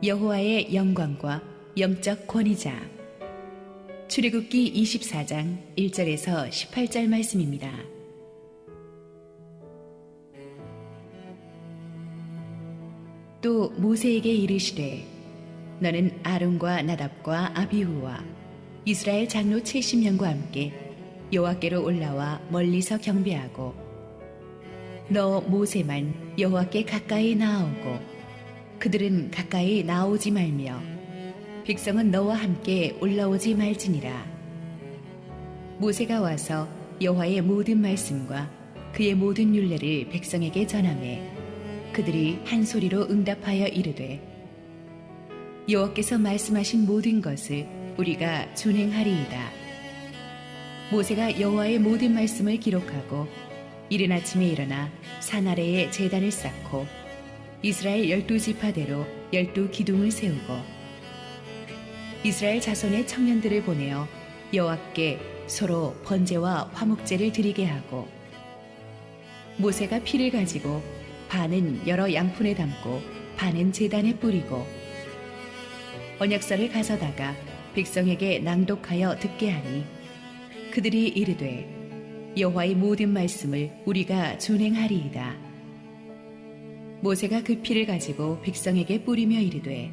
여호와의 영광과 영적 권위자. 출애굽기 24장 1절에서 18절 말씀입니다. 또 모세에게 이르시되 너는 아론과 나답과 아비후와 이스라엘 장로 70명과 함께 여호와께로 올라와 멀리서 경배하고 너 모세만 여호와께 가까이 나아오고 그들은 가까이 나오지 말며 백성은 너와 함께 올라오지 말지니라. 모세가 와서 여호와의 모든 말씀과 그의 모든 율례를 백성에게 전하매 그들이 한 소리로 응답하여 이르되 여호와께서 말씀하신 모든 것을 우리가 준행하리이다. 모세가 여호와의 모든 말씀을 기록하고 이른 아침에 일어나 산 아래에 제단을 쌓고 이스라엘 12지파대로 12기둥을 세우고 이스라엘 자손의 청년들을 보내어 여호와께 서로 번제와 화목제를 드리게 하고 모세가 피를 가지고 반은 여러 양푼에 담고 반은 제단에 뿌리고 언약서를 가져다가 백성에게 낭독하여 듣게 하니 그들이 이르되 여호와의 모든 말씀을 우리가 준행하리이다. 모세가 그 피를 가지고 백성에게 뿌리며 이르되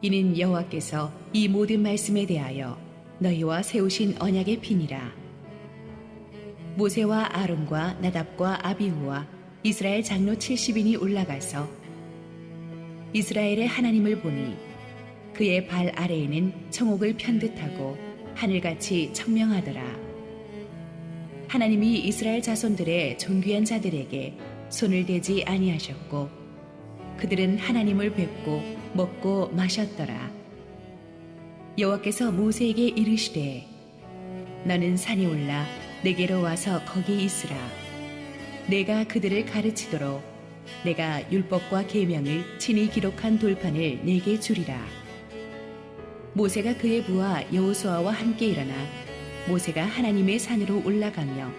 이는 여호와께서 이 모든 말씀에 대하여 너희와 세우신 언약의 피니라. 모세와 아론과 나답과 아비후와 이스라엘 장로 70인이 올라가서 이스라엘의 하나님을 보니 그의 발 아래에는 청옥을 편듯하고 하늘같이 청명하더라. 하나님이 이스라엘 자손들의 존귀한 자들에게 손을 대지 아니하셨고 그들은 하나님을 뵙고 먹고 마셨더라. 여호와께서 모세에게 이르시되 너는 산에 올라 내게로 와서 거기 있으라. 내가 그들을 가르치도록 내가 율법과 계명을 친히 기록한 돌판을 내게 주리라. 모세가 그의 부하 여호수아와 함께 일어나 모세가 하나님의 산으로 올라가며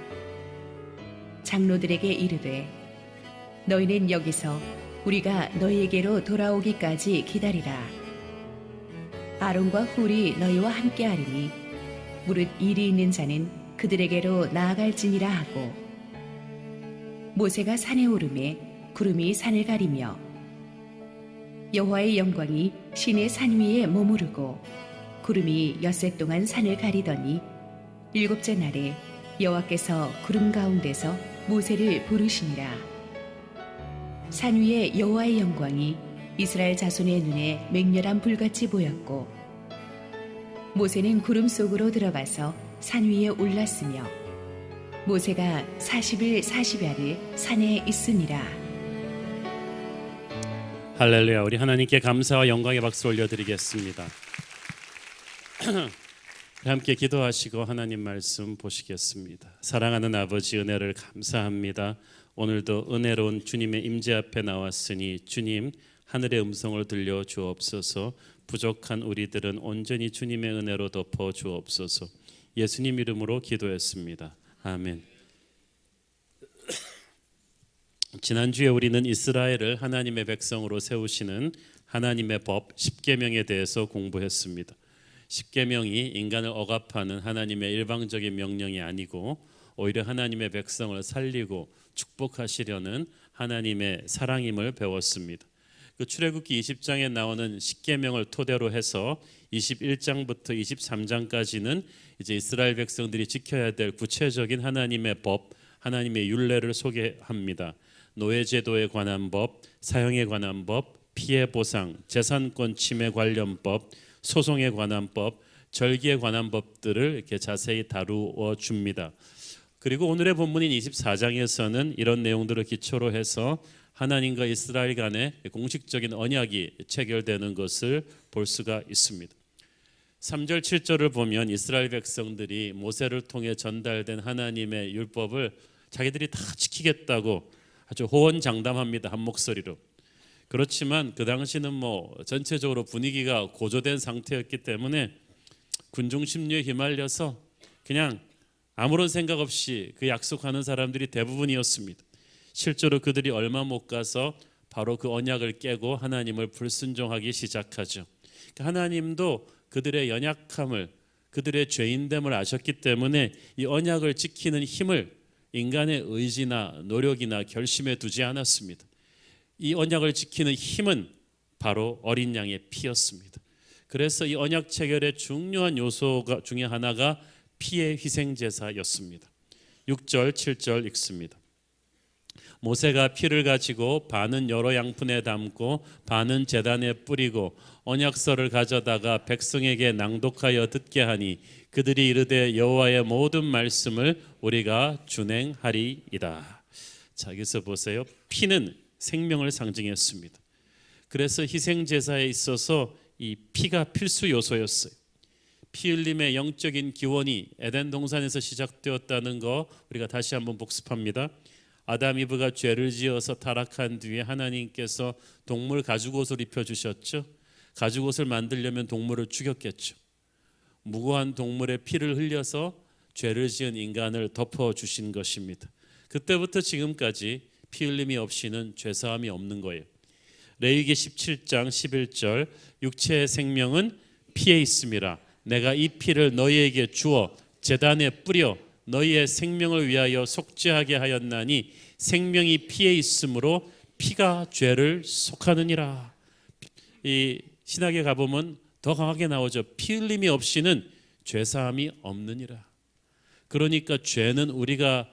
장로들에게 이르되 너희는 여기서 우리가 너희에게로 돌아오기까지 기다리라. 아론과 훌이 너희와 함께 하리니 무릇 일이 있는 자는 그들에게로 나아갈지니라 하고 모세가 산에 오르매 구름이 산을 가리며 여호와의 영광이 신의 산 위에 머무르고 구름이 엿새 동안 산을 가리더니 일곱째 날에 여호와께서 구름 가운데서 모세를 부르시니라. 산 위에 여호와의 영광이 이스라엘 자손의 눈에 맹렬한 불같이 보였고 모세는 구름 속으로 들어가서 산 위에 올랐으며 모세가 40일 40야를 산에 있으니라. 할렐루야. 우리 하나님께 감사와 영광의 박수 올려드리겠습니다. 함께 기도하시고 하나님 말씀 보시겠습니다. 사랑하는 아버지, 은혜를 감사합니다. 오늘도 은혜로운 주님의 임재 앞에 나왔으니 주님, 하늘의 음성을 들려 주옵소서. 부족한 우리들은 온전히 주님의 은혜로 덮어 주옵소서. 예수님 이름으로 기도했습니다. 아멘. 지난주에 우리는 이스라엘을 하나님의 백성으로 세우시는 하나님의 법 십계명에 대해서 공부했습니다. 십계명이 인간을 억압하는 하나님의 일방적인 명령이 아니고 오히려 하나님의 백성을 살리고 축복하시려는 하나님의 사랑임을 배웠습니다. 그 출애굽기 20장에 나오는 십계명을 토대로 해서 21장부터 23장까지는 이제 이스라엘 백성들이 지켜야 될 구체적인 하나님의 법, 하나님의 율례를 소개합니다. 노예제도에 관한 법, 사형에 관한 법, 피해 보상, 재산권 침해 관련 법, 소송에 관한 법, 절기에 관한 법들을 이렇게 자세히 다루어 줍니다. 그리고 오늘의 본문인 24장에서는 이런 내용들을 기초로 해서 하나님과 이스라엘 간의 공식적인 언약이 체결되는 것을 볼 수가 있습니다. 3절 7절을 보면 이스라엘 백성들이 모세를 통해 전달된 하나님의 율법을 자기들이 다 지키겠다고 아주 호언장담합니다. 한 목소리로. 그렇지만 그 당시는 전체적으로 분위기가 고조된 상태였기 때문에 군중 심리에 휘말려서 그냥 아무런 생각 없이 그 약속하는 사람들이 대부분이었습니다. 실제로 그들이 얼마 못 가서 바로 그 언약을 깨고 하나님을 불순종하기 시작하죠. 하나님도 그들의 연약함을, 그들의 죄인됨을 아셨기 때문에 이 언약을 지키는 힘을 인간의 의지나 노력이나 결심에 두지 않았습니다. 이 언약을 지키는 힘은 바로 어린 양의 피였습니다. 그래서 이 언약 체결의 중요한 요소가 중에 하나가 피의 희생 제사였습니다. 6절 7절 읽습니다. 모세가 피를 가지고 반은 여러 양푼에 담고 반은 제단에 뿌리고 언약서를 가져다가 백성에게 낭독하여 듣게 하니 그들이 이르되 여호와의 모든 말씀을 우리가 준행하리이다. 자, 여기서 보세요. 피는 생명을 상징했습니다. 그래서 희생 제사에 있어서 이 피가 필수 요소였어요. 피 흘림의 영적인 기원이 에덴 동산에서 시작되었다는 거 우리가 다시 한번 복습합니다. 아담 이브가 죄를 지어서 타락한 뒤에 하나님께서 동물 가죽옷을 입혀주셨죠. 가죽옷을 만들려면 동물을 죽였겠죠. 무고한 동물의 피를 흘려서 죄를 지은 인간을 덮어주신 것입니다. 그때부터 지금까지 피 흘림이 없이는 죄사함이 없는 거예요. 레위기 17장 11절 육체의 생명은 피에 있음이라 내가 이 피를 너희에게 주어 제단에 뿌려 너희의 생명을 위하여 속죄하게 하였나니 생명이 피에 있으므로 피가 죄를 속하느니라. 이 신학에 가보면 더 강하게 나오죠. 피 흘림이 없이는 죄사함이 없느니라. 그러니까 죄는 우리가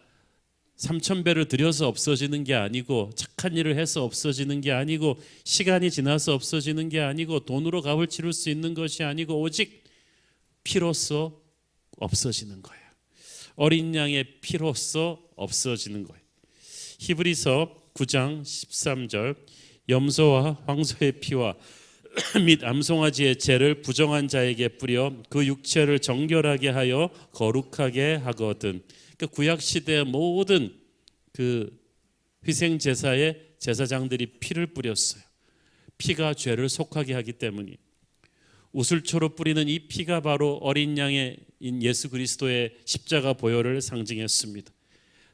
3,000배를 들여서 없어지는 게 아니고 착한 일을 해서 없어지는 게 아니고 시간이 지나서 없어지는 게 아니고 돈으로 값을 치를 수 있는 것이 아니고 오직 피로써 없어지는 거예요. 어린 양의 피로써 없어지는 거예요. 히브리서 9장 13절 염소와 황소의 피와 및 암송아지의 죄를 부정한 자에게 뿌려 그 육체를 정결하게 하여 거룩하게 하거든. 그러니까 구약 시대의 모든 그 희생 제사에 제사장들이 피를 뿌렸어요. 피가 죄를 속하게 하기 때문이. 우슬초로 뿌리는 이 피가 바로 어린 양의 예수 그리스도의 십자가 보혈을 상징했습니다.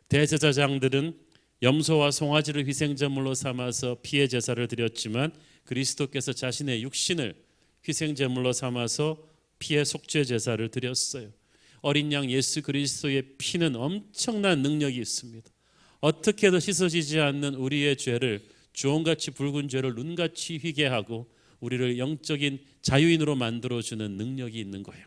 대제사장들은 염소와 송아지를 희생제물로 삼아서 피의 제사를 드렸지만 그리스도께서 자신의 육신을 희생제물로 삼아서 피의 속죄 제사를 드렸어요. 어린 양 예수 그리스도의 피는 엄청난 능력이 있습니다. 어떻게 해도 씻어지지 않는 우리의 죄를 주홍같이 붉은 죄를 눈같이 휘게 하고 우리를 영적인 자유인으로 만들어주는 능력이 있는 거예요.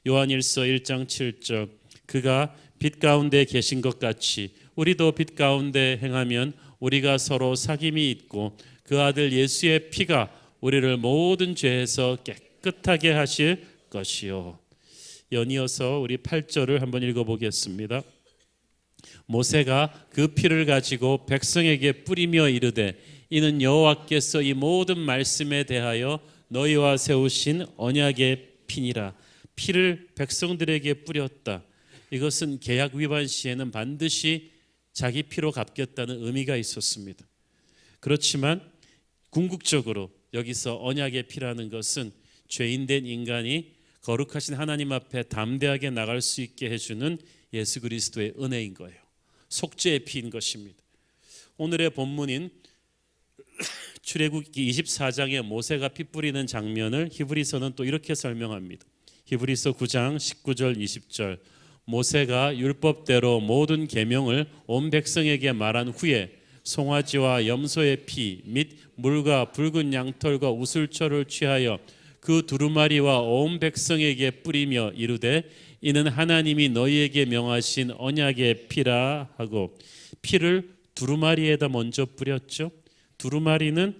요한일서 1장 7절 그가 빛 가운데 계신 것 같이 우리도 빛 가운데 행하면 우리가 서로 사귐이 있고 그 아들 예수의 피가 우리를 모든 죄에서 깨끗하게 하실 것이요. 연이어서 우리 8절을 한번 읽어보겠습니다. 모세가 그 피를 가지고 백성에게 뿌리며 이르되 이는 여호와께서 이 모든 말씀에 대하여 너희와 세우신 언약의 피니라. 피를 백성들에게 뿌렸다. 이것은 계약 위반 시에는 반드시 자기 피로 갚겠다는 의미가 있었습니다. 그렇지만 궁극적으로 여기서 언약의 피라는 것은 죄인된 인간이 거룩하신 하나님 앞에 담대하게 나갈 수 있게 해주는 예수 그리스도의 은혜인 거예요. 속죄의 피인 것입니다. 오늘의 본문인 출애굽기 24장에 모세가 피 뿌리는 장면을 히브리서는 또 이렇게 설명합니다. 히브리서 9장 19절 20절 모세가 율법대로 모든 계명을 온 백성에게 말한 후에 송아지와 염소의 피 및 물과 붉은 양털과 우슬초를 취하여 그 두루마리와 온 백성에게 뿌리며 이르되 이는 하나님이 너희에게 명하신 언약의 피라 하고 피를 두루마리에다 먼저 뿌렸죠. 두루마리는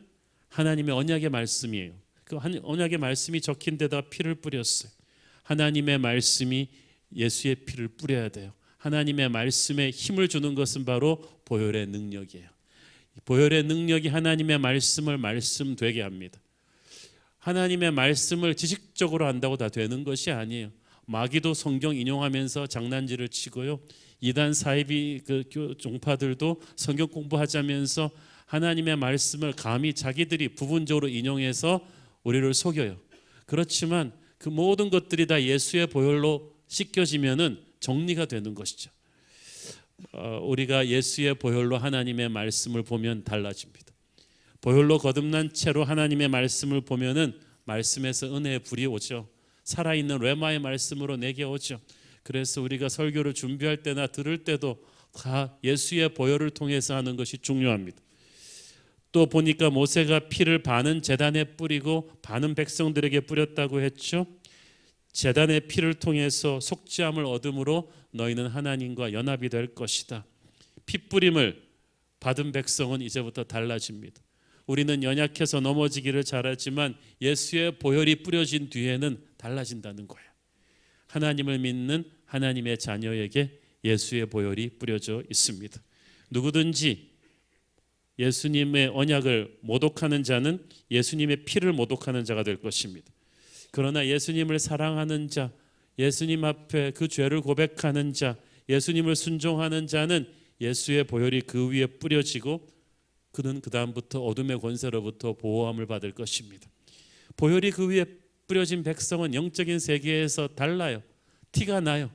하나님의 언약의 말씀이에요. 그 언약의 말씀이 적힌 데다 피를 뿌렸어요. 하나님의 말씀이 예수의 피를 뿌려야 돼요. 하나님의 말씀에 힘을 주는 것은 바로 보혈의 능력이에요. 보혈의 능력이 하나님의 말씀을 말씀되게 합니다. 하나님의 말씀을 지식적으로 한다고 다 되는 것이 아니에요. 마귀도 성경 인용하면서 장난질을 치고요. 이단 사이비 그 종파들도 성경 공부하자면서 하나님의 말씀을 감히 자기들이 부분적으로 인용해서 우리를 속여요. 그렇지만 그 모든 것들이 다 예수의 보혈로 씻겨지면은 정리가 되는 것이죠. 우리가 예수의 보혈로 하나님의 말씀을 보면 달라집니다. 보혈로 거듭난 채로 하나님의 말씀을 보면은 말씀에서 은혜의 불이 오죠. 살아있는 레마의 말씀으로 내게 오죠. 그래서 우리가 설교를 준비할 때나 들을 때도 다 예수의 보혈을 통해서 하는 것이 중요합니다. 또 보니까 모세가 피를 반은 제단에 뿌리고 반은 백성들에게 뿌렸다고 했죠. 제단의 피를 통해서 속죄함을 얻음으로 너희는 하나님과 연합이 될 것이다. 피 뿌림을 받은 백성은 이제부터 달라집니다. 우리는 연약해서 넘어지기를 잘하지만 예수의 보혈이 뿌려진 뒤에는 달라진다는 거예요. 하나님을 믿는 하나님의 자녀에게 예수의 보혈이 뿌려져 있습니다. 누구든지 예수님의 언약을 모독하는 자는 예수님의 피를 모독하는 자가 될 것입니다. 그러나 예수님을 사랑하는 자, 예수님 앞에 그 죄를 고백하는 자, 예수님을 순종하는 자는 예수의 보혈이 그 위에 뿌려지고 그는 그 다음부터 어둠의 권세로부터 보호함을 받을 것입니다. 보혈이 그 위에 뿌려진 백성은 영적인 세계에서 달라요. 티가 나요.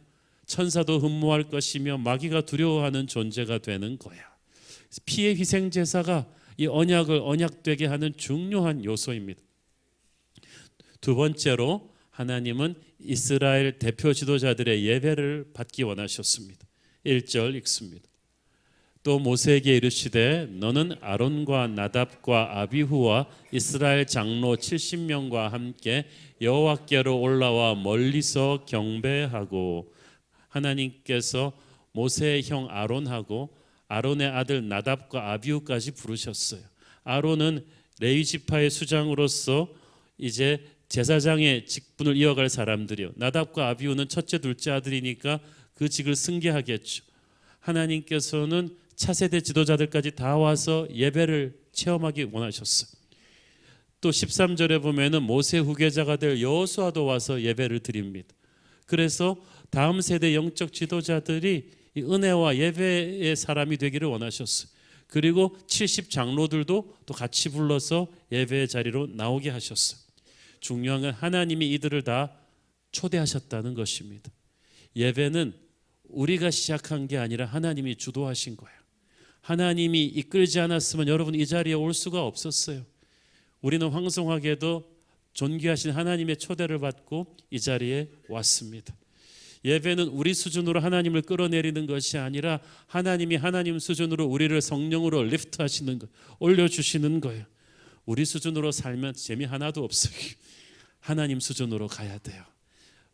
천사도 흠모할 것이며 마귀가 두려워하는 존재가 되는 거야. 피의 희생 제사가 이 언약을 언약되게 하는 중요한 요소입니다. 두 번째로 하나님은 이스라엘 대표 지도자들의 예배를 받기 원하셨습니다. 1절 읽습니다. 또 모세에게 이르시되 너는 아론과 나답과 아비후와 이스라엘 장로 70명과 함께 여호와께로 올라와 멀리서 경배하고. 하나님께서 모세의 형 아론하고 아론의 아들 나답과 아비후까지 부르셨어요. 아론은 레위 지파의 수장으로서 이제 제사장의 직분을 이어갈 사람들이요. 나답과 아비후는 첫째 둘째 아들이니까 그 직을 승계하겠죠. 하나님께서는 차세대 지도자들까지 다 와서 예배를 체험하기 원하셨어요. 또 13절에 보면은 모세 후계자가 될 여호수아도 와서 예배를 드립니다. 그래서 다음 세대 영적 지도자들이 이 은혜와 예배의 사람이 되기를 원하셨어요. 그리고 70 장로들도 또 같이 불러서 예배의 자리로 나오게 하셨어요. 중요한 건 하나님이 이들을 다 초대하셨다는 것입니다. 예배는 우리가 시작한 게 아니라 하나님이 주도하신 거예요. 하나님이 이끌지 않았으면 여러분 이 자리에 올 수가 없었어요. 우리는 황송하게도 존귀하신 하나님의 초대를 받고 이 자리에 왔습니다. 예배는 우리 수준으로 하나님을 끌어내리는 것이 아니라 하나님이 하나님 수준으로 우리를 성령으로 리프트하시는 거, 올려주시는 거예요. 우리 수준으로 살면 재미 하나도 없어요. 하나님 수준으로 가야 돼요.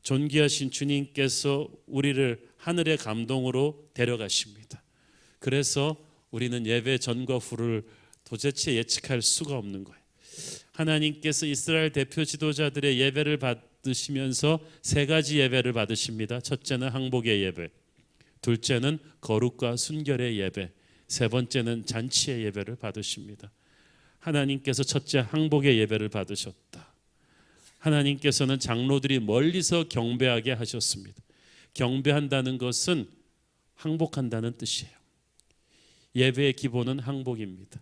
존귀하신 주님께서 우리를 하늘의 감동으로 데려가십니다. 그래서 우리는 예배 전과 후를 도대체 예측할 수가 없는 거예요. 하나님께서 이스라엘 대표 지도자들의 예배를 받으시면서 세 가지 예배를 받으십니다. 첫째는 항복의 예배, 둘째는 거룩과 순결의 예배, 세 번째는 잔치의 예배를 받으십니다. 하나님께서 첫째 항복의 예배를 받으셨다. 하나님께서는 장로들이 멀리서 경배하게 하셨습니다. 경배한다는 것은 항복한다는 뜻이에요. 예배의 기본은 항복입니다.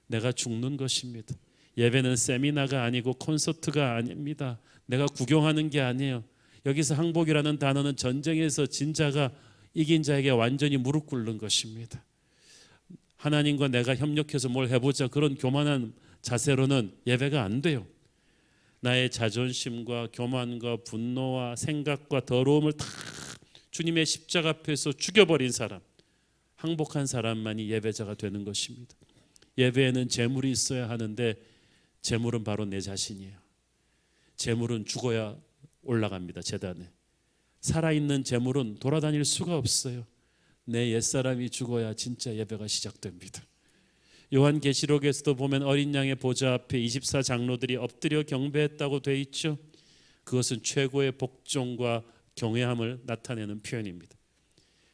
내가 죽는 것입니다. 예배는 세미나가 아니고 콘서트가 아닙니다. 내가 구경하는 게 아니에요. 여기서 항복이라는 단어는 전쟁에서 진 자가 이긴 자에게 완전히 무릎 꿇는 것입니다. 하나님과 내가 협력해서 뭘 해보자 그런 교만한 자세로는 예배가 안 돼요. 나의 자존심과 교만과 분노와 생각과 더러움을 다 주님의 십자가 앞에서 죽여버린 사람, 항복한 사람만이 예배자가 되는 것입니다. 예배에는 재물이 있어야 하는데 재물은 바로 내 자신이에요. 재물은 죽어야 올라갑니다. 제단에. 살아있는 재물은 돌아다닐 수가 없어요. 내 옛사람이 죽어야 진짜 예배가 시작됩니다. 요한계시록에서도 보면 어린 양의 보좌 앞에 24 장로들이 엎드려 경배했다고 돼 있죠. 그것은 최고의 복종과 경외함을 나타내는 표현입니다.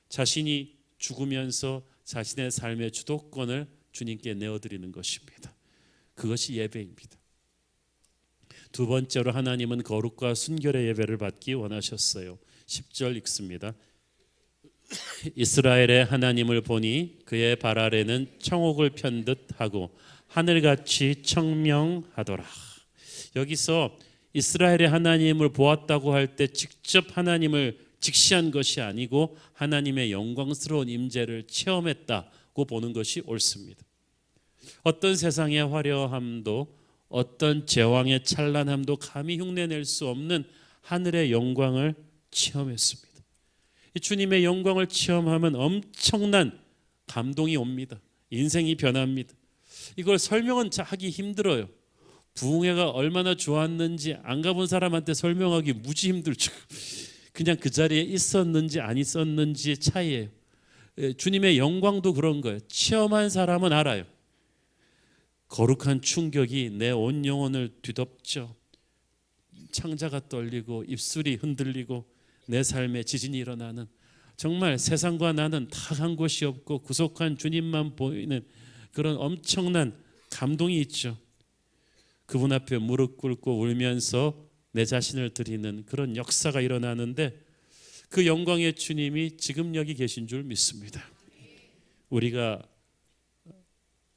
자신이 죽으면서 자신의 삶의 주도권을 주님께 내어드리는 것입니다. 그것이 예배입니다. 두 번째로 하나님은 거룩과 순결의 예배를 받기 원하셨어요. 10절 읽습니다. 이스라엘의 하나님을 보니 그의 발 아래는 청옥을 편듯 하고 하늘같이 청명하더라. 여기서 이스라엘의 하나님을 보았다고 할 때 직접 하나님을 직시한 것이 아니고 하나님의 영광스러운 임재를 체험했다고 보는 것이 옳습니다. 어떤 세상의 화려함도 어떤 제왕의 찬란함도 감히 흉내낼 수 없는 하늘의 영광을 체험했습니다. 이 주님의 영광을 체험하면 엄청난 감동이 옵니다. 인생이 변합니다. 이걸 설명은 하기 힘들어요. 부흥회가 얼마나 좋았는지 안 가본 사람한테 설명하기 무지 힘들죠. 그냥 그 자리에 있었는지 안 있었는지의 차이예요. 주님의 영광도 그런 거예요. 체험한 사람은 알아요. 거룩한 충격이 내 온 영혼을 뒤덮죠. 창자가 떨리고 입술이 흔들리고 내 삶에 지진이 일어나는, 정말 세상과 나는 다 한 곳이 없고 구속한 주님만 보이는 그런 엄청난 감동이 있죠. 그분 앞에 무릎 꿇고 울면서 내 자신을 드리는 그런 역사가 일어나는데, 그 영광의 주님이 지금 여기 계신 줄 믿습니다. 우리가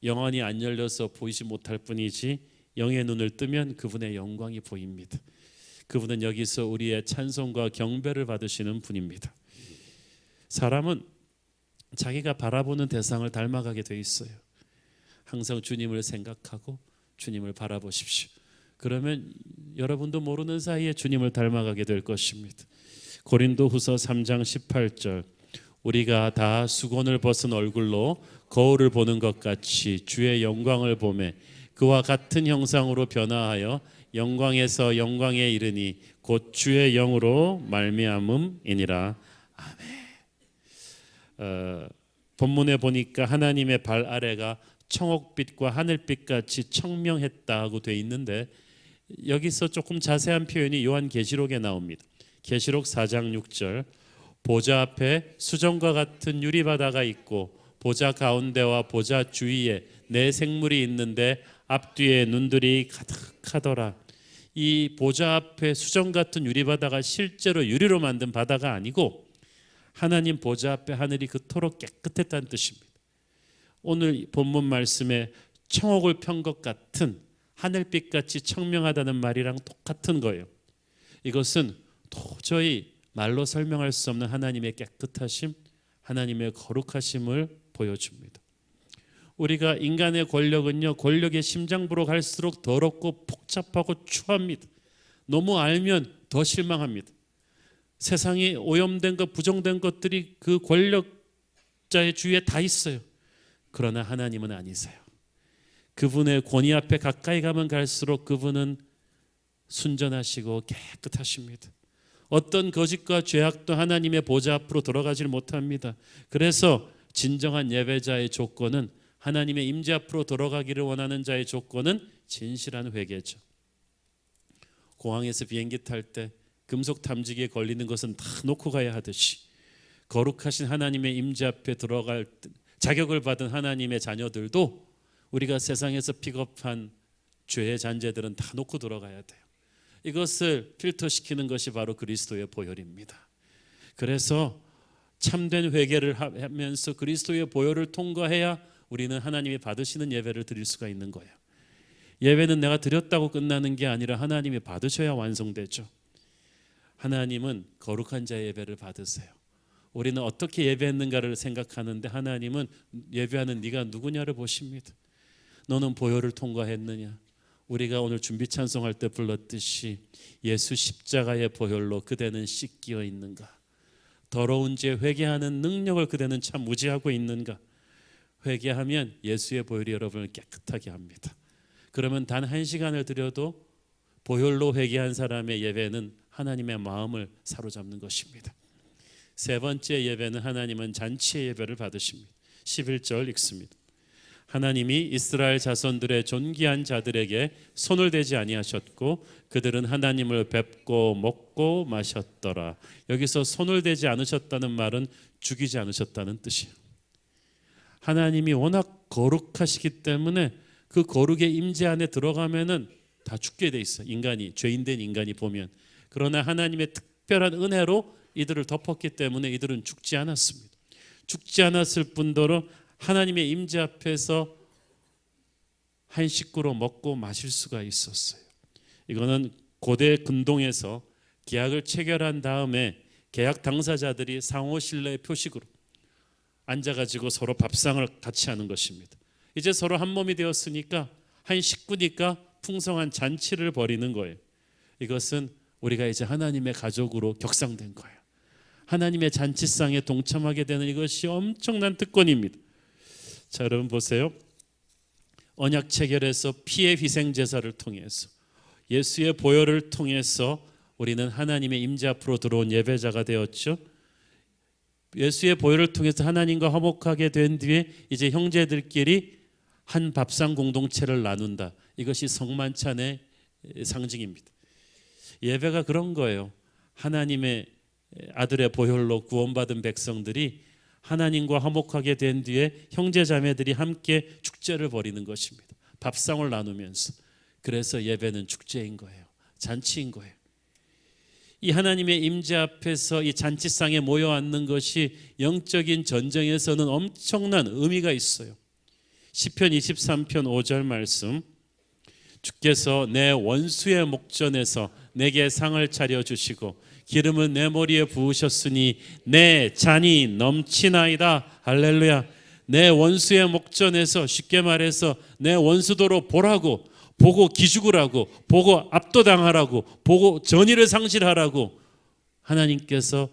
영안이 안 열려서 보이지 못할 뿐이지 영의 눈을 뜨면 그분의 영광이 보입니다. 그분은 여기서 우리의 찬송과 경배를 받으시는 분입니다. 사람은 자기가 바라보는 대상을 닮아가게 돼 있어요. 항상 주님을 생각하고 주님을 바라보십시오. 그러면 여러분도 모르는 사이에 주님을 닮아가게 될 것입니다. 고린도후서 3장 18절, 우리가 다 수건을 벗은 얼굴로 거울을 보는 것 같이 주의 영광을 보매 그와 같은 형상으로 변화하여 영광에서 영광에 이르니 곧 주의 영으로 말미암음이니라. 아멘. 본문에 보니까 하나님의 발 아래가 청옥빛과 하늘빛 같이 청명했다고 돼 있는데, 여기서 조금 자세한 표현이 요한계시록에 나옵니다. 계시록 4장 6절, 보좌 앞에 수정과 같은 유리바다가 있고 보좌 가운데와 보좌 주위에 네 생물이 있는데 앞뒤에 눈들이 가득하더라. 이 보좌 앞에 수정 같은 유리바다가 실제로 유리로 만든 바다가 아니고 하나님 보좌 앞에 하늘이 그토록 깨끗했다는 뜻입니다. 오늘 본문 말씀에 청옥을 편 것 같은 하늘빛같이 청명하다는 말이랑 똑같은 거예요. 이것은 도저히 말로 설명할 수 없는 하나님의 깨끗하심, 하나님의 거룩하심을 보여줍니다. 우리가 인간의 권력은요, 권력의 심장부로 갈수록 더럽고 복잡하고 추합니다. 너무 알면 더 실망합니다. 세상이 오염된 것, 부정된 것들이 그 권력자의 주위에 다 있어요. 그러나 하나님은 아니세요. 그분의 권위 앞에 가까이 가면 갈수록 그분은 순전하시고 깨끗하십니다. 어떤 거짓과 죄악도 하나님의 보좌 앞으로 들어가질 못합니다. 그래서 진정한 예배자의 조건은, 하나님의 임재 앞으로 들어가기를 원하는 자의 조건은 진실한 회개죠. 공항에서 비행기 탈 때 금속 탐지기에 걸리는 것은 다 놓고 가야 하듯이, 거룩하신 하나님의 임재 앞에 들어갈 자격을 받은 하나님의 자녀들도 우리가 세상에서 픽업한 죄의 잔재들은 다 놓고 들어가야 돼요. 이것을 필터시키는 것이 바로 그리스도의 보혈입니다. 그래서 참된 회개를 하면서 그리스도의 보혈을 통과해야 우리는 하나님이 받으시는 예배를 드릴 수가 있는 거예요. 예배는 내가 드렸다고 끝나는 게 아니라 하나님이 받으셔야 완성되죠. 하나님은 거룩한 자의 예배를 받으세요. 우리는 어떻게 예배했는가를 생각하는데 하나님은 예배하는 네가 누구냐를 보십니다. 너는 보혈을 통과했느냐? 우리가 오늘 준비 찬송할 때 불렀듯이 예수 십자가의 보혈로 그대는 씻기어 있는가? 더러운 죄 회개하는 능력을 그대는 참 무지하고 있는가? 회개하면 예수의 보혈이 여러분을 깨끗하게 합니다. 그러면 단 1시간을 들여도 보혈로 회개한 사람의 예배는 하나님의 마음을 사로잡는 것입니다. 세 번째 예배는 하나님은 잔치의 예배를 받으십니다. 11절 읽습니다. 하나님이 이스라엘 자손들의 존귀한 자들에게 손을 대지 아니하셨고 그들은 하나님을 뵙고 먹고 마셨더라. 여기서 손을 대지 않으셨다는 말은 죽이지 않으셨다는 뜻이에요. 하나님이 워낙 거룩하시기 때문에 그 거룩의 임재 안에 들어가면은 다 죽게 돼 있어요. 인간이, 죄인된 인간이 보면. 그러나 하나님의 특별한 은혜로 이들을 덮었기 때문에 이들은 죽지 않았습니다. 죽지 않았을 뿐더러 하나님의 임재 앞에서 한 식구로 먹고 마실 수가 있었어요. 이거는 고대 근동에서 계약을 체결한 다음에 계약 당사자들이 상호 신뢰의 표식으로 앉아가지고 서로 밥상을 같이 하는 것입니다. 이제 서로 한 몸이 되었으니까 한 식구니까 풍성한 잔치를 벌이는 거예요. 이것은 우리가 이제 하나님의 가족으로 격상된 거예요. 하나님의 잔치상에 동참하게 되는 이것이 엄청난 특권입니다. 자, 여러분 보세요. 언약 체결에서 피의 희생 제사를 통해서 예수의 보혈을 통해서 우리는 하나님의 임재 앞으로 들어온 예배자가 되었죠. 예수의 보혈을 통해서 하나님과 화목하게 된 뒤에 이제 형제들끼리 한 밥상 공동체를 나눈다. 이것이 성만찬의 상징입니다. 예배가 그런 거예요. 하나님의 아들의 보혈로 구원받은 백성들이 하나님과 화목하게 된 뒤에 형제 자매들이 함께 축제를 벌이는 것입니다. 밥상을 나누면서. 그래서 예배는 축제인 거예요. 잔치인 거예요. 이 하나님의 임재 앞에서 이 잔치상에 모여 앉는 것이 영적인 전쟁에서는 엄청난 의미가 있어요. 시편 23편 5절 말씀, 주께서 내 원수의 목전에서 내게 상을 차려주시고 기름은 내 머리에 부으셨으니 내 잔이 넘치나이다. 할렐루야. 내 원수의 목전에서, 쉽게 말해서 내 원수도로 보라고, 보고 기죽으라고, 보고 압도당하라고, 보고 전의를 상실하라고 하나님께서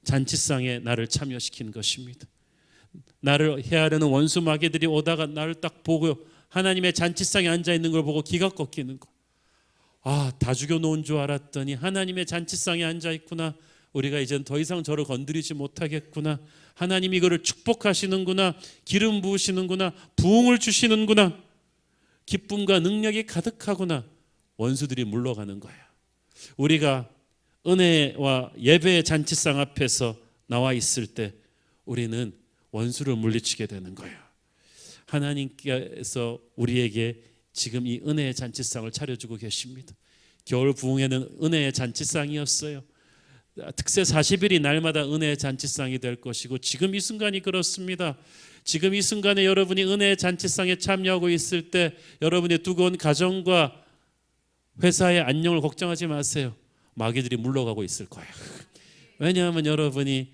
잔치상에 나를 참여시킨 것입니다. 나를 해하려는 원수 마귀들이 오다가 나를 딱 보고 하나님의 잔치상에 앉아있는 걸 보고 기가 꺾이는 거. 아, 다 죽여놓은 줄 알았더니 하나님의 잔치상에 앉아있구나. 우리가 이젠 더 이상 저를 건드리지 못하겠구나. 하나님이 이거를 축복하시는구나. 기름 부으시는구나. 부흥을 주시는구나. 기쁨과 능력이 가득하구나. 원수들이 물러가는 거야. 우리가 은혜와 예배의 잔치상 앞에서 나와 있을 때 우리는 원수를 물리치게 되는 거예요. 하나님께서 우리에게 지금 이 은혜의 잔치상을 차려주고 계십니다. 겨울 부흥회는 은혜의 잔치상이었어요. 특세 40일이 날마다 은혜의 잔치상이 될 것이고 지금 이 순간이 그렇습니다. 지금 이 순간에 여러분이 은혜의 잔치상에 참여하고 있을 때 여러분의 두고 온 가정과 회사의 안녕을 걱정하지 마세요. 마귀들이 물러가고 있을 거예요. 왜냐하면 여러분이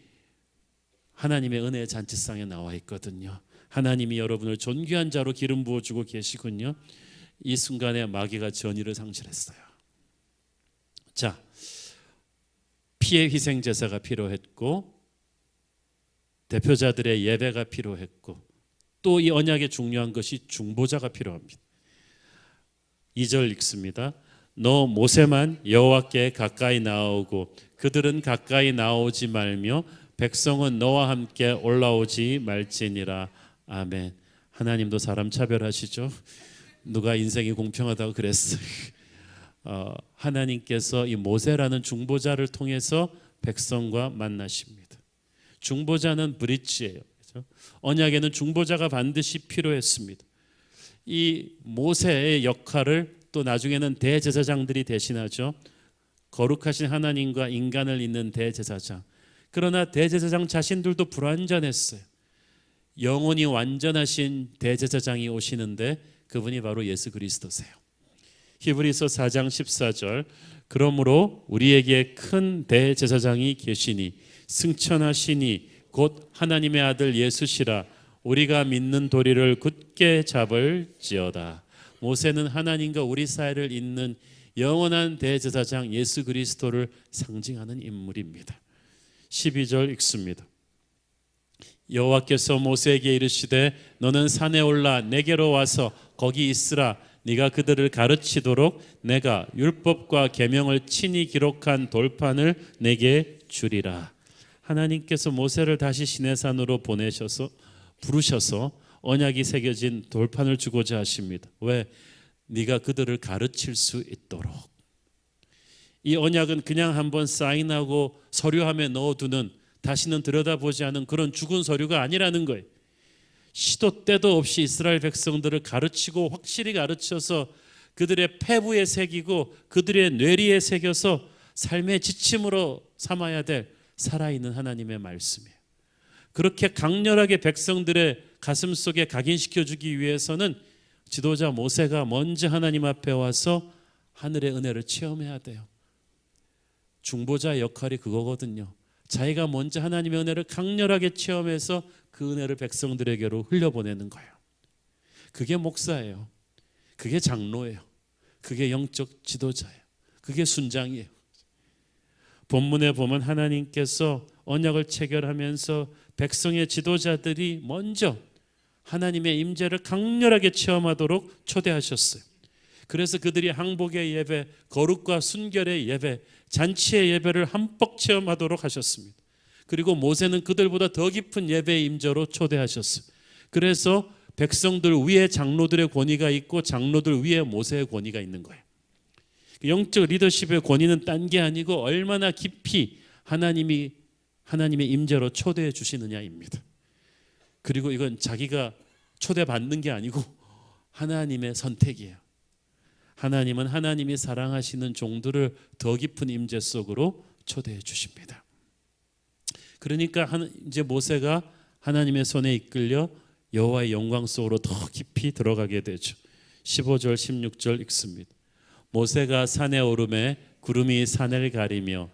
하나님의 은혜의 잔치상에 나와 있거든요. 하나님이 여러분을 존귀한 자로 기름 부어주고 계시군요. 이 순간에 마귀가 전의를 상실했어요. 자, 피의 희생 제사가 필요했고 대표자들의 예배가 필요했고 또 이 언약에 중요한 것이 중보자가 필요합니다. 2절 읽습니다. 너 모세만 여호와께 가까이 나오고 그들은 가까이 나오지 말며 백성은 너와 함께 올라오지 말지니라. 아멘. 하나님도 사람 차별하시죠? 누가 인생이 공평하다고 그랬어요. 하나님께서 이 모세라는 중보자를 통해서 백성과 만나십니다. 중보자는 브릿지예요. 그렇죠? 언약에는 중보자가 반드시 필요했습니다. 이 모세의 역할을 또 나중에는 대제사장들이 대신하죠. 거룩하신 하나님과 인간을 잇는 대제사장. 그러나 대제사장 자신들도 불완전했어요. 영혼이 완전하신 대제사장이 오시는데 그분이 바로 예수 그리스도세요. 히브리서 4장 14절, 그러므로 우리에게 큰 대제사장이 계시니 승천하시니 곧 하나님의 아들 예수시라. 우리가 믿는 도리를 굳게 잡을지어다. 모세는 하나님과 우리 사이를 잇는 영원한 대제사장 예수 그리스도를 상징하는 인물입니다. 12절 읽습니다. 여호와께서 모세에게 이르시되 너는 산에 올라 내게로 와서 거기 있으라. 네가 그들을 가르치도록 내가 율법과 계명을 친히 기록한 돌판을 내게 주리라. 하나님께서 모세를 다시 시내산으로 부르셔서 언약이 새겨진 돌판을 주고자 하십니다. 왜? 네가 그들을 가르칠 수 있도록. 이 언약은 그냥 한번 사인하고 서류함에 넣어두는, 다시는 들여다보지 않은 그런 죽은 서류가 아니라는 거예요. 시도 때도 없이 이스라엘 백성들을 가르치고 확실히 가르쳐서 그들의 폐부에 새기고 그들의 뇌리에 새겨서 삶의 지침으로 삼아야 될 살아있는 하나님의 말씀이에요. 그렇게 강렬하게 백성들의 가슴 속에 각인시켜주기 위해서는 지도자 모세가 먼저 하나님 앞에 와서 하늘의 은혜를 체험해야 돼요. 중보자의 역할이 그거거든요. 자기가 먼저 하나님의 은혜를 강렬하게 체험해서 그 은혜를 백성들에게로 흘려보내는 거예요. 그게 목사예요. 그게 장로예요. 그게 영적 지도자예요. 그게 순장이에요. 본문에 보면 하나님께서 언약을 체결하면서 백성의 지도자들이 먼저 하나님의 임재를 강렬하게 체험하도록 초대하셨어요. 그래서 그들이 항복의 예배, 거룩과 순결의 예배, 잔치의 예배를 함뻑 체험하도록 하셨습니다. 그리고 모세는 그들보다 더 깊은 예배의 임재로 초대하셨어요. 그래서 백성들 위에 장로들의 권위가 있고 장로들 위에 모세의 권위가 있는 거예요. 영적 리더십의 권위는 딴 게 아니고 얼마나 깊이 하나님의 임재로 초대해 주시느냐입니다. 그리고 이건 자기가 초대받는 게 아니고 하나님의 선택이에요. 하나님은 하나님이 사랑하시는 종들을 더 깊은 임재 속으로 초대해 주십니다. 그러니까 이제 모세가 하나님의 손에 이끌려 여호와의 영광 속으로 더 깊이 들어가게 되죠. 15절 16절 읽습니다. 모세가 산에 오르매 구름이 산을 가리며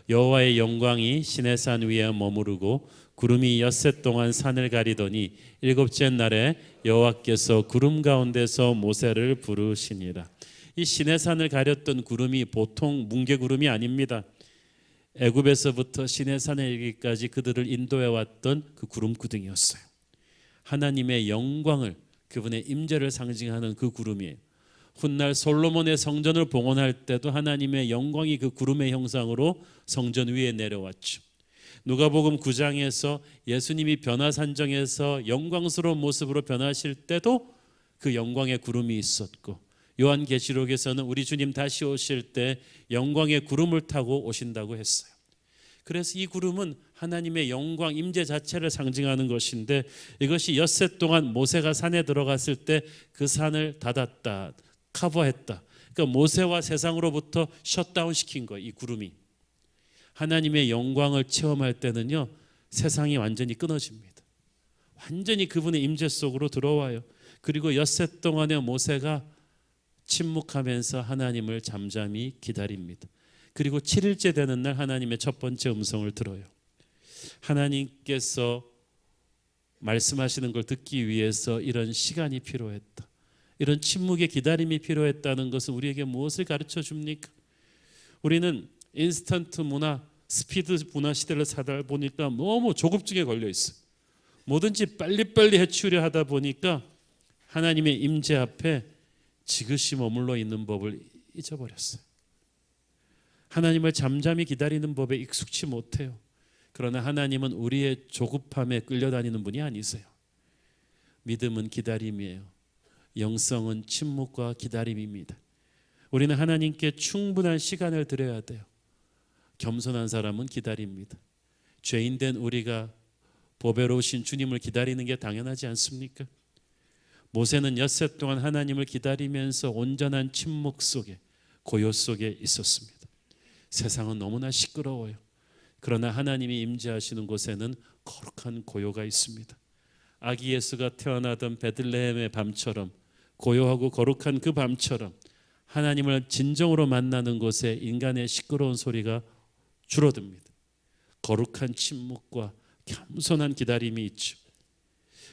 여호와의 영광이 시내산 위에 머무르고 구름이 엿새 동안 산을 가리더니 일곱째 날에 여호와께서 구름 가운데서 모세를 부르시니라. 이 시내산을 가렸던 구름이 보통 뭉게구름이 아닙니다. 애굽에서부터 시내산에 이르기까지 그들을 인도해 왔던 그 구름구덩이였어요. 하나님의 영광을, 그분의 임재를 상징하는 그 구름이에요. 훗날 솔로몬의 성전을 봉헌할 때도 하나님의 영광이 그 구름의 형상으로 성전 위에 내려왔죠. 누가복음 9장에서 예수님이 변화산정에서 영광스러운 모습으로 변하실 때도 그 영광의 구름이 있었고, 요한계시록에서는 우리 주님 다시 오실 때 영광의 구름을 타고 오신다고 했어요. 그래서 이 구름은 하나님의 영광 임재 자체를 상징하는 것인데, 이것이 엿새 동안 모세가 산에 들어갔을 때 그 산을 닫았다, 커버했다. 그러니까 모세와 세상으로부터 셧다운 시킨 거예요. 이 구름이. 하나님의 영광을 체험할 때는요, 세상이 완전히 끊어집니다. 완전히 그분의 임재 속으로 들어와요. 그리고 엿새 동안에 모세가 침묵하면서 하나님을 잠잠히 기다립니다. 그리고 7일째 되는 날 하나님의 첫 번째 음성을 들어요. 하나님께서 말씀하시는 걸 듣기 위해서 이런 시간이 필요했다. 이런 침묵의 기다림이 필요했다는 것은 우리에게 무엇을 가르쳐 줍니까? 우리는 인스턴트 문화, 스피드 문화 시대를 살다 보니까 너무 조급증에 걸려 있어요. 뭐든지 빨리빨리 해치우려 하다 보니까 하나님의 임재 앞에 지그시 머물러 있는 법을 잊어버렸어요. 하나님을 잠잠히 기다리는 법에 익숙치 못해요. 그러나 하나님은 우리의 조급함에 끌려다니는 분이 아니세요. 믿음은 기다림이에요. 영성은 침묵과 기다림입니다. 우리는 하나님께 충분한 시간을 드려야 돼요. 겸손한 사람은 기다립니다. 죄인된 우리가 보배로우신 주님을 기다리는 게 당연하지 않습니까? 모세는 엿새 동안 하나님을 기다리면서 온전한 침묵 속에, 고요 속에 있었습니다. 세상은 너무나 시끄러워요. 그러나 하나님이 임재하시는 곳에는 거룩한 고요가 있습니다. 아기 예수가 태어나던 베들레헴의 밤처럼, 고요하고 거룩한 그 밤처럼 하나님을 진정으로 만나는 곳에 인간의 시끄러운 소리가 줄어듭니다. 거룩한 침묵과 겸손한 기다림이 있죠.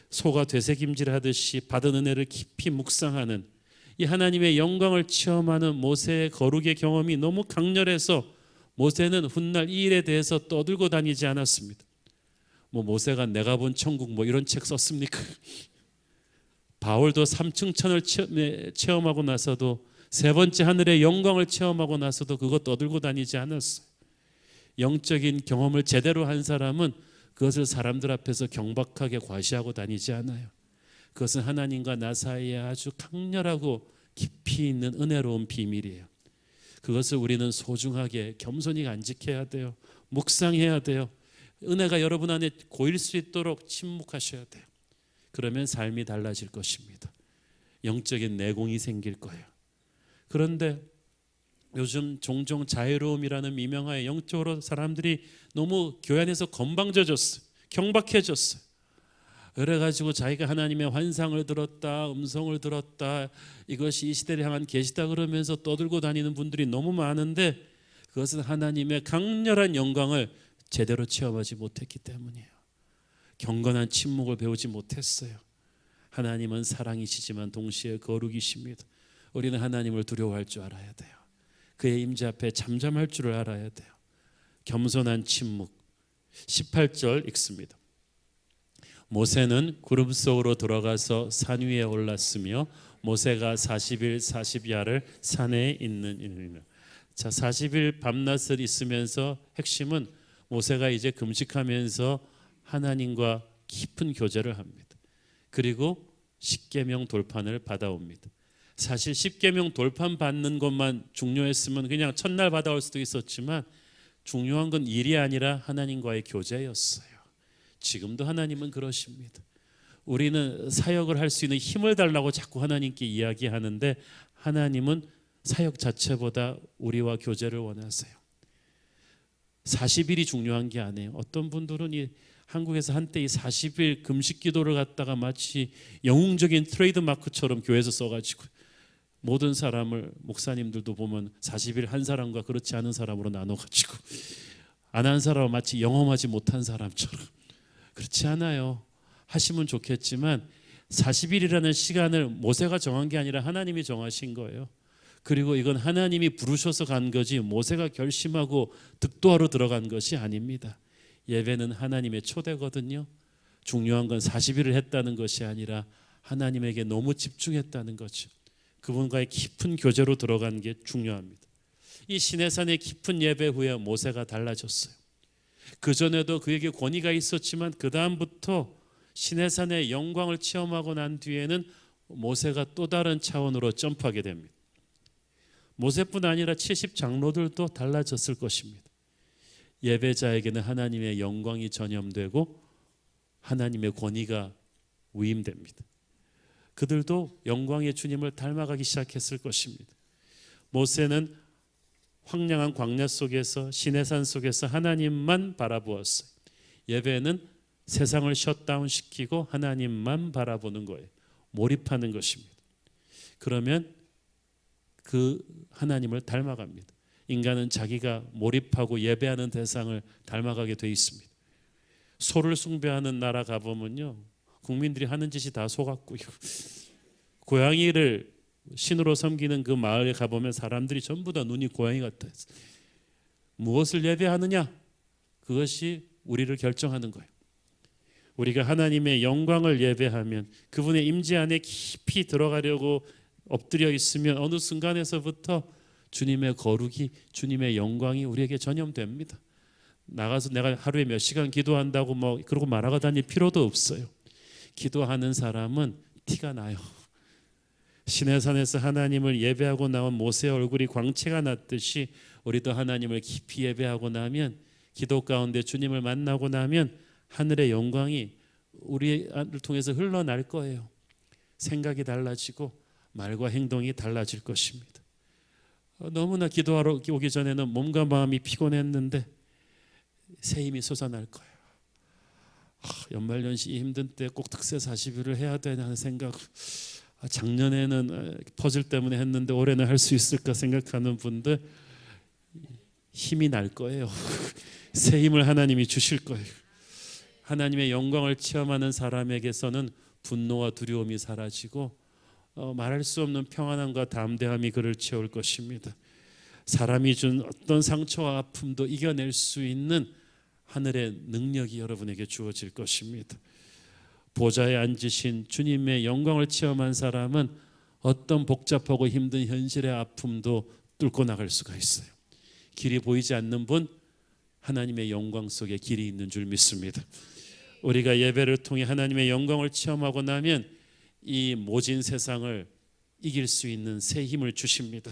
소가 되새김질하듯이 받은 은혜를 깊이 묵상하는 이 하나님의 영광을 체험하는 모세의 거룩의 경험이 너무 강렬해서 모세는 훗날 이 일에 대해서 떠들고 다니지 않았습니다. 모세가 내가 본 천국 이런 책 썼습니까? 바울도 3층 천을 체험하고 나서도, 세 번째 하늘의 영광을 체험하고 나서도 그거 떠들고 다니지 않았어요. 영적인 경험을 제대로 한 사람은 그것을 사람들 앞에서 경박하게 과시하고 다니지 않아요. 그것은 하나님과 나 사이에 아주 강렬하고 깊이 있는 은혜로운 비밀이에요. 그것을 우리는 소중하게 겸손히 간직해야 돼요. 묵상해야 돼요. 은혜가 여러분 안에 고일 수 있도록 침묵하셔야 돼요. 그러면 삶이 달라질 것입니다. 영적인 내공이 생길 거예요. 그런데 요즘 종종 자유로움이라는 미명하에 영적으로 사람들이 너무 교회 안에서 건방져졌어요. 경박해졌어요. 그래가지고 자기가 하나님의 환상을 들었다, 음성을 들었다, 이것이 이 시대를 향한 계시다 그러면서 떠들고 다니는 분들이 너무 많은데, 그것은 하나님의 강렬한 영광을 제대로 체험하지 못했기 때문이에요. 경건한 침묵을 배우지 못했어요. 하나님은 사랑이시지만 동시에 거룩이십니다. 우리는 하나님을 두려워할 줄 알아야 돼요. 그의 임재 앞에 잠잠할 줄을 알아야 돼요. 겸손한 침묵. 18절 읽습니다. 모세는 구름 속으로 들어가서 산 위에 올랐으며 모세가 40일 40야를 산에 있는 일이며. 자, 40일 밤낮을 있으면서 핵심은 모세가 이제 금식하면서 하나님과 깊은 교제를 합니다. 그리고 십계명 돌판을 받아옵니다. 사실 십계명 돌판 받는 것만 중요했으면 그냥 첫날 받아올 수도 있었지만 중요한 건 일이 아니라 하나님과의 교제였어요. 지금도 하나님은 그러십니다. 우리는 사역을 할 수 있는 힘을 달라고 자꾸 하나님께 이야기하는데 하나님은 사역 자체보다 우리와 교제를 원하세요. 40일이 중요한 게 아니에요. 어떤 분들은 한국에서 한때 이 40일 금식 기도를 갖다가 마치 영웅적인 트레이드 마크처럼 교회에서 써가지고 모든 사람을, 목사님들도 보면 40일 한 사람과 그렇지 않은 사람으로 나눠가지고 안 한 사람은 마치 영험하지 못한 사람처럼. 그렇지 않아요. 하시면 좋겠지만 40일이라는 시간을 모세가 정한 게 아니라 하나님이 정하신 거예요. 그리고 이건 하나님이 부르셔서 간 거지 모세가 결심하고 득도하러 들어간 것이 아닙니다. 예배는 하나님의 초대거든요. 중요한 건 40일을 했다는 것이 아니라 하나님에게 너무 집중했다는 거죠. 그분과의 깊은 교제로 들어간 게 중요합니다. 이 시내산의 깊은 예배 후에 모세가 달라졌어요. 그전에도 그에게 권위가 있었지만 그 다음부터 시내산의 영광을 체험하고 난 뒤에는 모세가 또 다른 차원으로 점프하게 됩니다. 모세뿐 아니라 70장로들도 달라졌을 것입니다. 예배자에게는 하나님의 영광이 전염되고 하나님의 권위가 위임됩니다. 그들도 영광의 주님을 닮아가기 시작했을 것입니다. 모세는 황량한 광야 속에서 시내산 속에서 하나님만 바라보았어요. 예배는 세상을 셧다운 시키고 하나님만 바라보는 거예요. 몰입하는 것입니다. 그러면 그 하나님을 닮아갑니다. 인간은 자기가 몰입하고 예배하는 대상을 닮아가게 돼 있습니다. 소를 숭배하는 나라 가보면요, 국민들이 하는 짓이 다 소 같고요. 고양이를 신으로 섬기는 그 마을에 가보면 사람들이 전부 다 눈이 고양이 같아요. 무엇을 예배하느냐? 그것이 우리를 결정하는 거예요. 우리가 하나님의 영광을 예배하면 그분의 임재 안에 깊이 들어가려고 엎드려 있으면 어느 순간에서부터 주님의 거룩이, 주님의 영광이 우리에게 전염됩니다. 나가서 내가 하루에 몇 시간 기도한다고 그러고 말아가 다닐 필요도 없어요. 기도하는 사람은 티가 나요. 시내산에서 하나님을 예배하고 나온 모세의 얼굴이 광채가 났듯이 우리도 하나님을 깊이 예배하고 나면, 기도 가운데 주님을 만나고 나면 하늘의 영광이 우리를 통해서 흘러날 거예요. 생각이 달라지고 말과 행동이 달라질 것입니다. 너무나 기도하러 오기 전에는 몸과 마음이 피곤했는데 새 힘이 솟아날 거예요. 연말연시 힘든 때 꼭 특세 40일을 해야 되냐는 생각, 작년에는 퍼즐 때문에 했는데 올해는 할 수 있을까 생각하는 분들 힘이 날 거예요. 새 힘을 하나님이 주실 거예요. 하나님의 영광을 체험하는 사람에게서는 분노와 두려움이 사라지고 말할 수 없는 평안함과 담대함이 그를 채울 것입니다. 사람이 준 어떤 상처와 아픔도 이겨낼 수 있는 하늘의 능력이 여러분에게 주어질 것입니다. 보좌에 앉으신 주님의 영광을 체험한 사람은 어떤 복잡하고 힘든 현실의 아픔도 뚫고 나갈 수가 있어요. 길이 보이지 않는 분, 하나님의 영광 속에 길이 있는 줄 믿습니다. 우리가 예배를 통해 하나님의 영광을 체험하고 나면 이 모진 세상을 이길 수 있는 새 힘을 주십니다.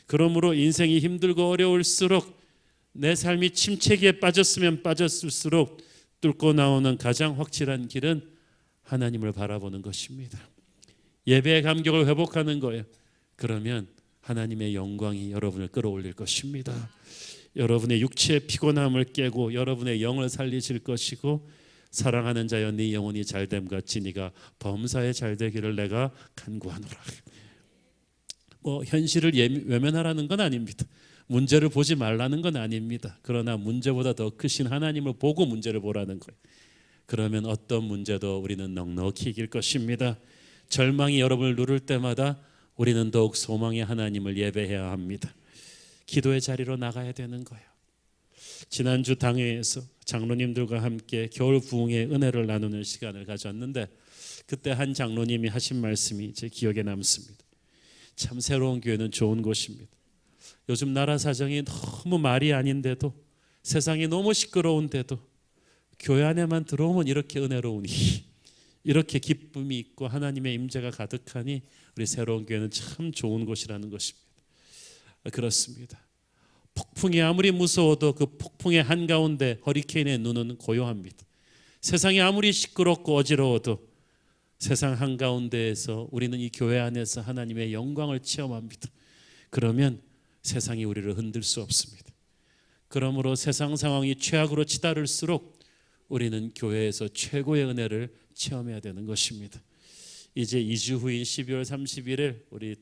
그러므로 인생이 힘들고 어려울수록, 내 삶이 침체기에 빠졌으면 빠졌을수록 뚫고 나오는 가장 확실한 길은 하나님을 바라보는 것입니다. 예배의 감격을 회복하는 거예요. 그러면 하나님의 영광이 여러분을 끌어올릴 것입니다. 여러분의 육체의 피곤함을 깨고 여러분의 영을 살리실 것이고, 사랑하는 자여 네 영혼이 잘됨 같이 네가 범사에 잘되기를 내가 간구하노라. 현실을 외면하라는 건 아닙니다. 문제를 보지 말라는 건 아닙니다. 그러나 문제보다 더 크신 하나님을 보고 문제를 보라는 거예요. 그러면 어떤 문제도 우리는 넉넉히 이길 것입니다. 절망이 여러분을 누를 때마다 우리는 더욱 소망의 하나님을 예배해야 합니다. 기도의 자리로 나가야 되는 거예요. 지난주 당회에서 장로님들과 함께 겨울 부흥의 은혜를 나누는 시간을 가졌는데 그때 한 장로님이 하신 말씀이 제 기억에 남습니다. 참 새로운 교회는 좋은 곳입니다. 요즘 나라 사정이 너무 말이 아닌데도 세상이 너무 시끄러운데도 교회 안에만 들어오면 이렇게 은혜로우니 이렇게 기쁨이 있고 하나님의 임재가 가득하니 우리 새로운 교회는 참 좋은 곳이라는 것입니다. 그렇습니다. 폭풍이 아무리 무서워도 그 폭풍의 한가운데 허리케인의 눈은 고요합니다. 세상이 아무리 시끄럽고 어지러워도 세상 한가운데에서 우리는 이 교회 안에서 하나님의 영광을 체험합니다. 그러면 세상이 우리를 흔들 수 없습니다. 그러므로 세상 상황이 최악으로 치달을수록 우리는 교회에서 최고의 은혜를 체험해야 되는 것입니다. 이제 2주 후인 12월 31일 우리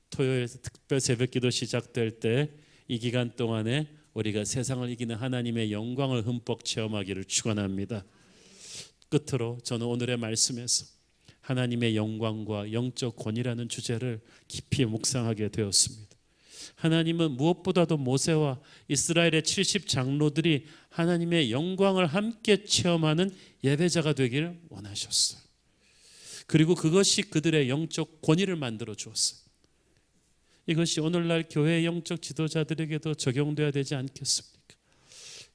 토요일 특별 새벽기도 시작될 때 이 기간 동안에 우리가 세상을 이기는 하나님의 영광을 흠뻑 체험하기를 축원합니다. 끝으로 저는 오늘의 말씀에서 하나님의 영광과 영적 권위라는 주제를 깊이 묵상하게 되었습니다. 하나님은 무엇보다도 모세와 이스라엘의 70 장로들이 하나님의 영광을 함께 체험하는 예배자가 되기를 원하셨어요. 그리고 그것이 그들의 영적 권위를 만들어 주었어요. 이것이 오늘날 교회의 영적 지도자들에게도 적용돼야 되지 않겠습니까?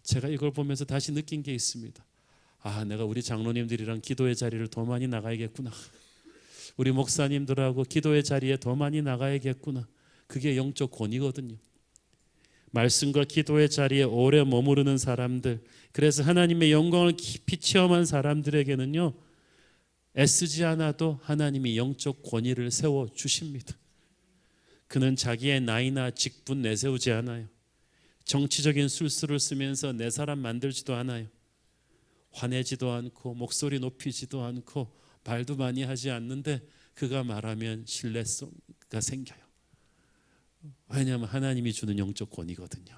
제가 이걸 보면서 다시 느낀 게 있습니다. 내가 우리 장로님들이랑 기도의 자리를 더 많이 나가야겠구나. 우리 목사님들하고 기도의 자리에 더 많이 나가야겠구나. 그게 영적 권위거든요. 말씀과 기도의 자리에 오래 머무르는 사람들, 그래서 하나님의 영광을 깊이 체험한 사람들에게는요, 애쓰지 않아도 하나님이 영적 권위를 세워주십니다. 그는 자기의 나이나 직분 내세우지 않아요. 정치적인 술수를 쓰면서 내 사람 만들지도 않아요. 화내지도 않고 목소리 높이지도 않고 말도 많이 하지 않는데 그가 말하면 신뢰성가 생겨요. 왜냐하면 하나님이 주는 영적 권위거든요.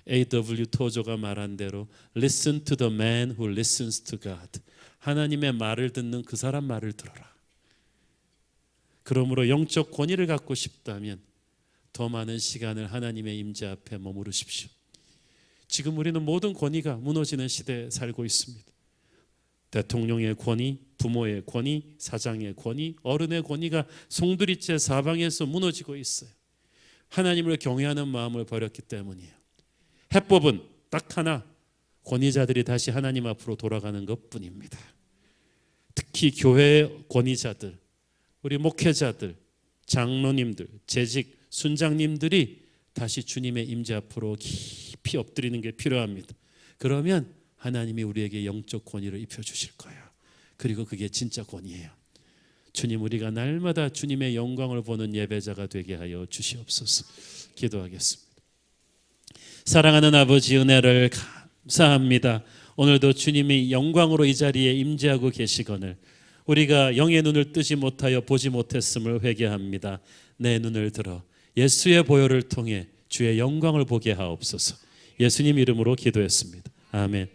A.W. 토저가 말한 대로 Listen to the man who listens to God. 하나님의 말을 듣는 그 사람 말을 들어라. 그러므로 영적 권위를 갖고 싶다면 더 많은 시간을 하나님의 임재 앞에 머무르십시오. 지금 우리는 모든 권위가 무너지는 시대에 살고 있습니다. 대통령의 권위, 부모의 권위, 사장의 권위, 어른의 권위가 송두리째 사방에서 무너지고 있어요. 하나님을 경외하는 마음을 버렸기 때문이에요. 해법은 딱 하나, 권위자들이 다시 하나님 앞으로 돌아가는 것뿐입니다. 특히 교회의 권위자들, 우리 목회자들, 장로님들, 재직, 순장님들이 다시 주님의 임재 앞으로 깊이 엎드리는 게 필요합니다. 그러면 하나님이 우리에게 영적 권위를 입혀주실 거예요. 그리고 그게 진짜 권위예요. 주님, 우리가 날마다 주님의 영광을 보는 예배자가 되게 하여 주시옵소서. 기도하겠습니다. 사랑하는 아버지, 은혜를 감사합니다. 오늘도 주님이 영광으로 이 자리에 임재하고 계시거늘 우리가 영의 눈을 뜨지 못하여 보지 못했음을 회개합니다. 내 눈을 들어 예수의 보혈을 통해 주의 영광을 보게 하옵소서. 예수님 이름으로 기도했습니다. 아멘.